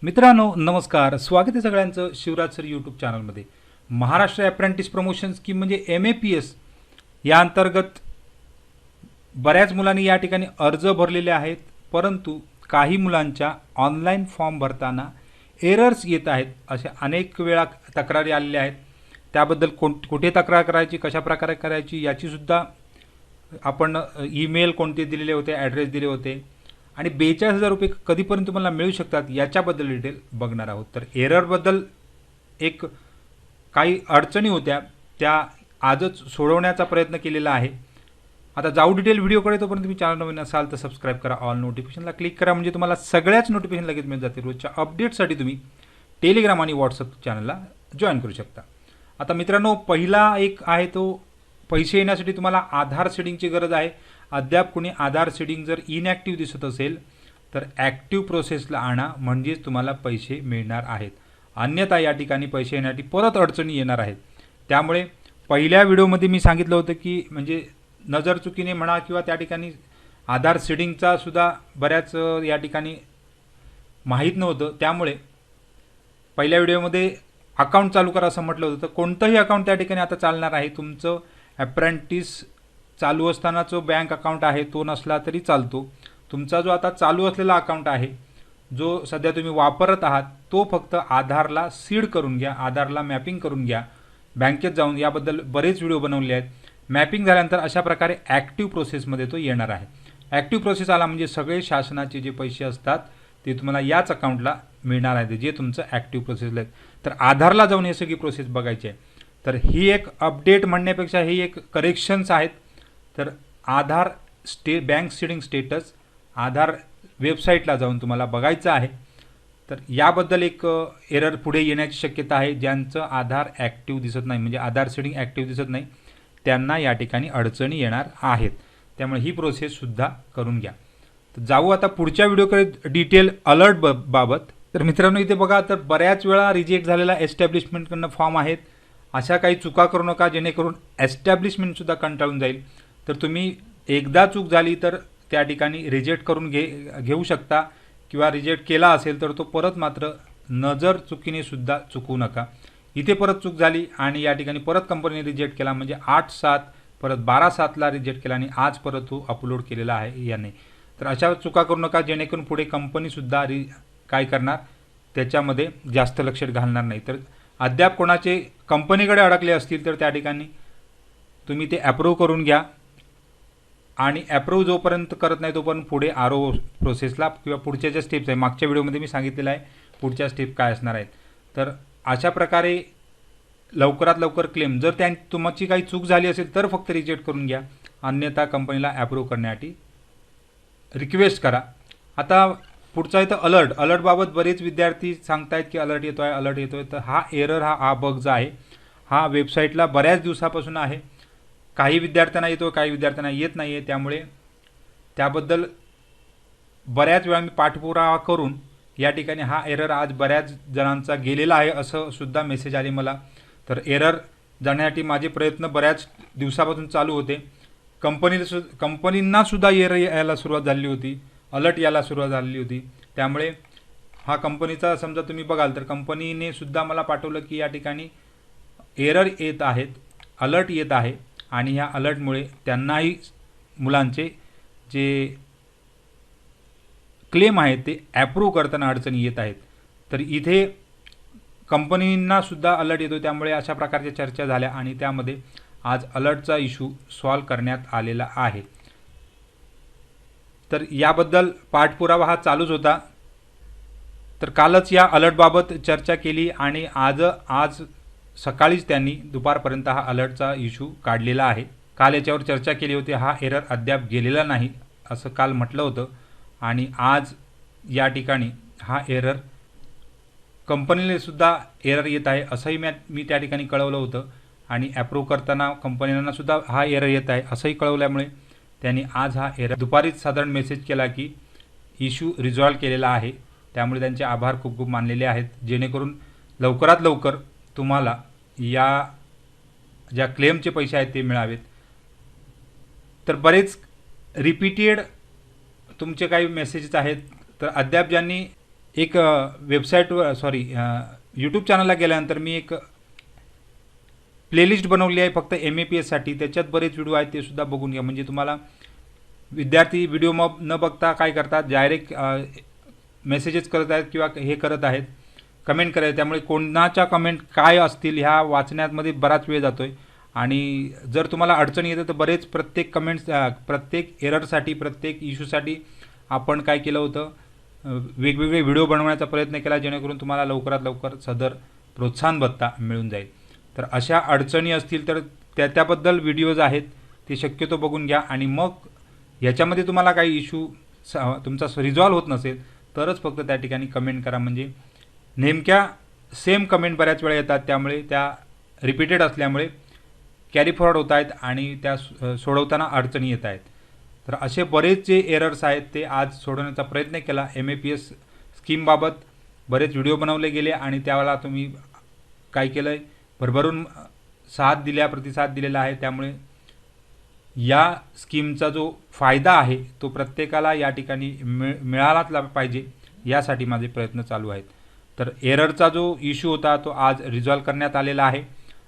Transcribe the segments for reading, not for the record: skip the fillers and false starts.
मित्रांनो नमस्कार, स्वागत आहे सगळ्यांचं शिवराज सर यूट्यूब चॅनलमध्ये। महाराष्ट्र अप्रेंटिस प्रमोशन स्कीम म्हणजे MAPS या अंतर्गत बऱ्याच मुलांनी या ठिकाणी अर्ज भरलेले आहेत, परंतु काही मुलांच्या ऑनलाईन फॉर्म भरताना एरर्स येत आहेत। अशा अनेक वेळा तक्रारी आलेल्या आहेत। त्याबद्दल कुठे तक्रार करायची, कशा प्रकारे करायची याची सुद्धा आपण ईमेल कोणते दिलेले होते, ॲड्रेस दिले होते आणि 42,000 रुपये कधीपर्यंत तुम्हाला मिळू शकतात याच्याबद्दल डिटेल बघणार आहोत। तर एररबद्दल एक काही अडचणी होत्या, त्या आजच सोडवण्याचा प्रयत्न केलेला आहे। आता जाऊ डिटेल व्हिडिओकडे। तोपर्यंत तुम्ही चॅनल नवीन असाल तर सबस्क्राईब करा, ऑल नोटिफिकेशनला क्लिक करा, म्हणजे तुम्हाला सगळ्याच नोटिफिकेशन लगेच मिळत जातील। रोजच्या अपडेटसाठी तुम्ही टेलिग्राम आणि व्हॉट्सअप चॅनलला जॉईन करू शकता। आता मित्रांनो, पहिला एक आहे तो पैसे येण्यासाठी तुम्हाला आधार सीडिंगची गरज आहे। अद्याप कोणी आधार सीडिंग जर इनॅक्टिव्ह दिसत असेल तर ॲक्टिव्ह प्रोसेसला आणा, म्हणजेच तुम्हाला पैसे मिळणार आहेत। अन्यथा या ठिकाणी पैसे येण्यासाठी परत अडचणी येणार आहेत। त्यामुळे पहिल्या व्हिडिओमध्ये मी सांगितलं होतं की म्हणजे नजर चुकीने म्हणा किंवा त्या ठिकाणी आधार सीडिंगचा सुद्धा बऱ्याच या ठिकाणी माहीत नव्हतं। त्यामुळे पहिल्या व्हिडिओमध्ये अकाउंट चालू करा असं म्हटलं होतं। तर कोणतंही अकाउंट त्या ठिकाणी आता चालणार आहे। तुमचं अप्रेंटिस चालू असताना जो बँक अकाउंट आहे तो नसला तरी चालतो। तुमचा जो आता चालू असलेला अकाउंट आहे, जो सध्या तुम्ही वापरत आहात, तो फक्त आधारला सीड करून घ्या, आधारला मॅपिंग करून घ्या बँकेत जाऊन। याबद्दल बरेच व्हिडिओ बनवले आहेत। मॅपिंग झाल्यानंतर अशा प्रकारे ॲक्टिव्ह प्रोसेसमध्ये तो येणार आहे। ॲक्टिव्ह प्रोसेस आला म्हणजे सगळे शासनाचे जे पैसे असतात ते तुम्हाला याच अकाउंटला मिळणार आहे, जे तुमचं ॲक्टिव्ह प्रोसेसला आहे। तर आधारला जाऊन हे सगळी प्रोसेस बघायची आहे। तर ही एक अपडेट म्हणण्यापेक्षा ही एक करेक्शन्स आहेत। तर आधार बँक सीडिंग स्टेटस आधार वेबसाईटला जाऊन तुम्हाला बघायचं आहे। तर याबद्दल एक एरर पुढे येण्याची शक्यता आहे। ज्यांचं आधार ॲक्टिव्ह दिसत नाही, म्हणजे आधार सीडिंग ॲक्टिव्ह दिसत नाही, त्यांना या ठिकाणी अडचणी येणार आहेत। त्यामुळे ही प्रोसेससुद्धा करून घ्या। तर जाऊ आता पुढच्या व्हिडिओकडे डिटेल अलर्ट बाबत। तर मित्रांनो, इथे बघा, तर बऱ्याच वेळा रिजेक्ट झालेला एस्टॅब्लिशमेंटकडनं फॉर्म आहेत। अशा काही चुका करू नका जेणेकरून एस्टॅब्लिशमेंटसुद्धा कंटाळून जाईल। तर तुम्ही एकदा चूक झाली तर त्या ठिकाणी रिजेक्ट करून घेऊ शकता, किंवा रिजेक्ट केला असेल तर तो परत मात्र नजर चुकीने सुद्धा चुकवू नका। इथे परत चूक झाली आणि या ठिकाणी परत कंपनीने रिजेक्ट केला, म्हणजे 8/7 परत 12/7ला रिजेक्ट केला आणि आज परत तो अपलोड केलेला आहे याने। तर अशा चुका करू नका जेणेकरून पुढे कंपनीसुद्धा काय करणार, त्याच्यामध्ये जास्त लक्ष घालणार नाही। तर अद्याप कोणाचे कंपनीकडे अडकले असतील तर त्या ठिकाणी तुम्ही ते अप्रूव्ह करून घ्या, आणि अप्रूव्ह जोपर्यंत करत नाही तोपर्यंत पुढे RO प्रोसेसला किंवा पुढच्या ज्या स्टेप्स आहे, मागच्या व्हिडिओमध्ये मी सांगितलेलं आहे पुढच्या स्टेप काय असणार आहेत। तर अशा प्रकारे लवकरात लवकर क्लेम, जर तुमची काही चूक झाली असेल तर फक्त रिजेक्ट करून घ्या, अन्यथा कंपनीला अप्रूव्ह करण्यासाठी रिक्वेस्ट करा। आता पुढचा इथं अलर्टबाबत बरेच विद्यार्थी सांगतायत की अलर्ट येतो आहे, अलर्ट येतो आहे। तर हा एरर, हा बग जो आहे हा वेबसाईटला बऱ्याच दिवसापासून आहे। काही विद्यार्थ्यांना येतो, काही विद्यार्थ्यांना येत नाही आहे। त्यामुळे त्याबद्दल बऱ्याच वेळा मी पाठपुरावा करून या ठिकाणी हा एरर आज बऱ्याच जणांचा गेलेला आहे असं सुद्धा मेसेज आले मला। तर एरर जाण्यासाठी माझे प्रयत्न बऱ्याच दिवसापासून चालू होते। कंपनींना सुद्धा एरर यायला सुरुवात झाली होती, अलर्ट यायला सुरुवात झाली होती। त्यामुळे हा कंपनीचा समजा तुम्ही बघाल तर कंपनीने सुद्धा मला पाठवलं की या ठिकाणी एरर येत आहेत, अलर्ट येत आहे, आणि ह्या अलर्टमुळे त्यांनाही मुलांचे जे क्लेम आहेत ते ॲप्रूव्ह करताना अडचणी येत आहेत। तर इथे कंपनींना सुद्धा अलर्ट येतो। त्यामुळे अशा प्रकारच्या चर्चा झाल्या आणि त्यामध्ये आज अलर्टचा इश्यू सॉल्व करण्यात आलेला आहे। तर याबद्दल पाठपुरावा हा चालूच होता। तर कालच या अलर्टबाबत चर्चा केली आणि आज सकाळीच त्यांनी दुपारपर्यंत हा अलर्टचा इश्यू काढलेला आहे। काल याच्यावर चर्चा केली होती। हा एरर अद्याप गेलेला नाही असं काल म्हटलं होतं, आणि आज या ठिकाणी हा एरर कंपनीने सुद्धा एरर येत आहे असंही मी त्या ठिकाणी कळवलं होतं, आणि अप्रूव्ह करताना कंपनींना सुद्धा हा एरर येत आहे असंही कळवल्यामुळे त्यांनी आज हा एरर दुपारीच साधारण मेसेज केला की इश्यू रिझॉल्व केलेला आहे। त्यामुळे त्यांचे आभार खूप खूप मानलेले आहेत, जेणेकरून लवकरात लवकर तुम्हाला या ज्या क्लेमचे पैसे आहेत ते मिळावेत। तर बरेच रिपीटेड तुमचे काही मेसेजेस आहेत। तर अद्याप ज्यांनी एक वेबसाईटवर यूट्यूब चॅनलला गेल्यानंतर मी एक प्लेलिस्ट बनवली आहे फक्त MAPSसाठी. त्याच्यात बरेच व्हिडिओ आहेत, ते सुद्धा बघून घ्या. म्हणजे तुम्हाला विद्यार्थी व्हिडिओ मग न बघता काय करतात, डायरेक्ट मेसेजेस करत आहेत किंवा हे करत आहेत, कमेंट करत आहेत. त्यामुळे कोणाच्या कमेंट काय असतील ह्या वाचण्यामध्ये बराच वेळ जातो आहे. आणि जर तुम्हाला अडचणी येते तर बरेच प्रत्येक कमेंट्स, प्रत्येक एररसाठी, प्रत्येक इश्यूसाठी आपण काय केलं होतं, वेगवेगळे व्हिडिओ बनवण्याचा प्रयत्न केला, जेणेकरून तुम्हाला लवकरात लवकर सदर प्रोत्साहन भत्ता मिळून जाईल. तर अशा अडचणी असतील तर त्याबद्दल व्हिडिओज आहेत, ते शक्यतो बघून घ्या. आणि मग याच्यामध्ये तुम्हाला काही इश्यू तुमचा रिझॉल्व्ह होत नसेल तरच फक्त त्या ठिकाणी कमेंट करा. म्हणजे नेमक्या सेम कमेंट बऱ्याच वेळा येतात, त्यामुळे त्या रिपीटेड असल्यामुळे कॅरी फॉरवर्ड होत आहेत आणि त्या सोडवताना अडचणी येत आहेत. तर असे बरेच जे एरर्स आहेत ते आज सोडवण्याचा प्रयत्न केला. MAPS स्कीमबाबत बरेच व्हिडिओ बनवले गेले आणि त्यावेळेला तुम्ही काय केलं आहे, भरभरून प्रतिसाद दिलेला आहे. त्यामुळे या स्कीमचा जो फायदा आहे तो प्रत्येकाला या ठिकाणी मिळालाच पाहिजे, यासाठी माझे प्रयत्न चालू आहेत. तर एररचा जो इश्यू होता तो आज रिझॉल्व्ह करण्यात आलेला आहे.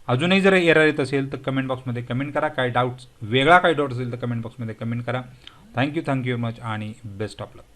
अजूनही जर एरर येत असेल तर कमेंट बॉक्समध्ये कमेंट करा. काही डाऊट्स, वेगळा काही डाऊट असेल तर कमेंट बॉक्समध्ये कमेंट करा. थँक्यू व्हेरी मच आणि बेस्ट ऑफ लक.